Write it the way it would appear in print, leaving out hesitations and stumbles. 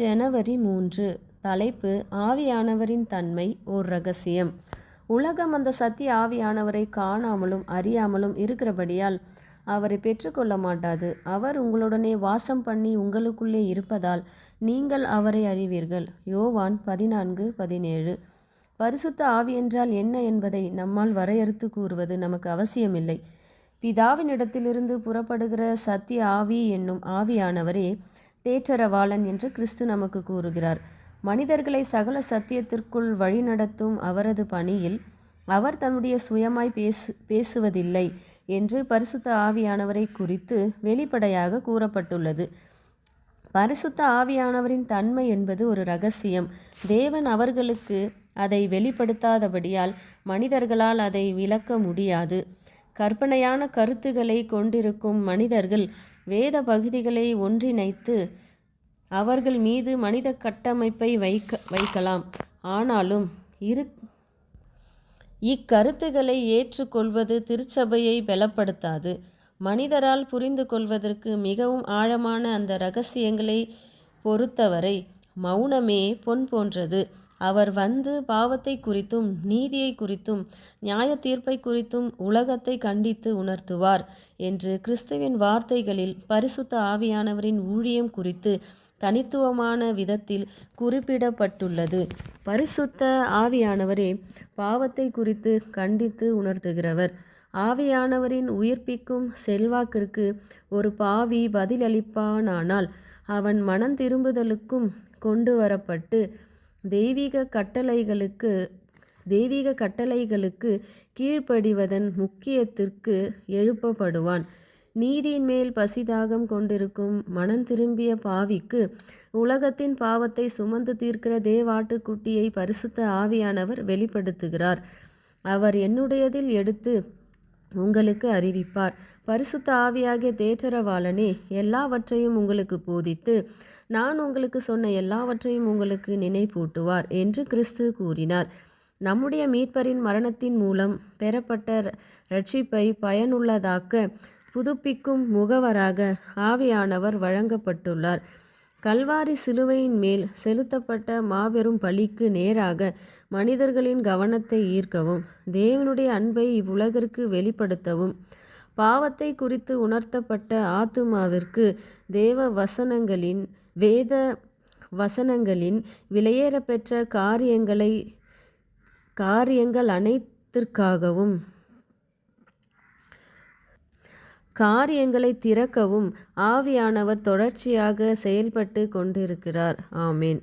ஜனவரி 3. தலைப்பு ஆவியானவரின் தன்மை ஓர் இரகசியம். உலகம் அந்த சத்திய ஆவியானவரை காணாமலும் அறியாமலும் இருக்கிறபடியால் அவரை பெற்றுக்கொள்ள மாட்டாது. அவர் உங்களுடனே வாசம் பண்ணி உங்களுக்குள்ளே இருப்பதால் நீங்கள் அவரை அறிவீர்கள். யோவான் 14:17. பரிசுத்த ஆவி என்றால் என்ன என்பதை நம்மால் வரையறுத்து கூறுவது நமக்கு அவசியமில்லை. பிதாவினிடத்திலிருந்து புறப்படுகிற சத்திய ஆவி என்னும் ஆவியானவரே தேற்றரவாளன் என்று கிறிஸ்து நமக்கு கூறுகிறார். மனிதர்களை சகல சத்தியத்திற்குள் வழிநடத்தும் அவரது பணியில் அவர் தன்னுடைய சுயமாய் பேசுவதில்லை என்று பரிசுத்த ஆவியானவரை குறித்து வெளிப்படையாக கூறப்பட்டுள்ளது. பரிசுத்த ஆவியானவரின் தன்மை என்பது ஒரு இரகசியம். தேவன் அவர்களுக்கு அதை வெளிப்படுத்தாதபடியால் மனிதர்களால் அதை விளக்க முடியாது. கற்பனையான கருத்துக்களை கொண்டிருக்கும் மனிதர்கள் வேத பகுதிகளை ஒன்றிணைத்து அவர்கள் மீது மனித கட்டமைப்பை வைக்கலாம். ஆனாலும் இக்கருத்துக்களை ஏற்றுக்கொள்வது திருச்சபையை பலப்படுத்தாது. மனிதரால் புரிந்து கொள்வதற்கு மிகவும் ஆழமான அந்த இரகசியங்களை பொறுத்தவரை மௌனமே பொன் போன்றது. அவர் வந்து பாவத்தை குறித்தும் நீதியை குறித்தும் நியாய தீர்ப்பை குறித்தும் உலகத்தை கண்டித்து உணர்த்துவார் என்று கிறிஸ்துவின் வார்த்தைகளில் பரிசுத்த ஆவியானவரின் ஊழியம் குறித்து தனித்துவமான விதத்தில் குறிப்பிடப்பட்டுள்ளது. பரிசுத்த ஆவியானவரே பாவத்தை குறித்து கண்டித்து உணர்த்துகிறவர். ஆவியானவரின் உயிர்ப்பிக்கும் செல்வாக்கிற்கு ஒரு பாவி பதிலளிப்பானானால் அவன் மனம் திரும்புதலுக்கும் கொண்டு வரப்பட்டு தெய்வீக கட்டளைகளுக்கு கீழ்ப்படிவதன் முக்கியத்திற்கு எழுப்பப்படுவான். நீதியின் மேல் பசிதாகம் கொண்டிருக்கும் மனம் திரும்பிய பாவிக்கு உலகத்தின் பாவத்தை சுமந்து தீர்க்கிற தேவாட்டுக்குட்டியை பரிசுத்த ஆவியானவர் வெளிப்படுத்துகிறார். அவர் என்னுடையதில் எடுத்து உங்களுக்கு அறிவிப்பார். பரிசுத்த ஆவியாகிய தேற்றரவாளனே எல்லாவற்றையும் உங்களுக்கு போதித்து நான் உங்களுக்கு சொன்ன எல்லாவற்றையும் உங்களுக்கு நினைப்பூட்டுவார் என்று கிறிஸ்து கூறினார். நம்முடைய மீட்பரின் மரணத்தின் மூலம் பெறப்பட்ட இரட்சிப்பை பயனுள்ளதாக்க புதுப்பிக்கும் முகவராக ஆவியானவர் வழங்கப்பட்டுள்ளார். கல்வாரி சிலுவையின் மேல் செலுத்தப்பட்ட மாபெரும் பலிக்கு நேராக மனிதர்களின் கவனத்தை ஈர்க்கவும் தேவனுடைய அன்பை இவ்வுலகிற்கு வெளிப்படுத்தவும் பாவத்தை குறித்து உணர்த்தப்பட்ட ஆத்துமாவிற்கு வேத வசனங்களின் விலையேறப்பெற்ற காரியங்கள் அனைத்திற்காகவும் காரியங்களை திறக்கவும் ஆவியானவர் தொடர்ச்சியாக செயல்பட்டு கொண்டிருக்கிறார். ஆமேன்.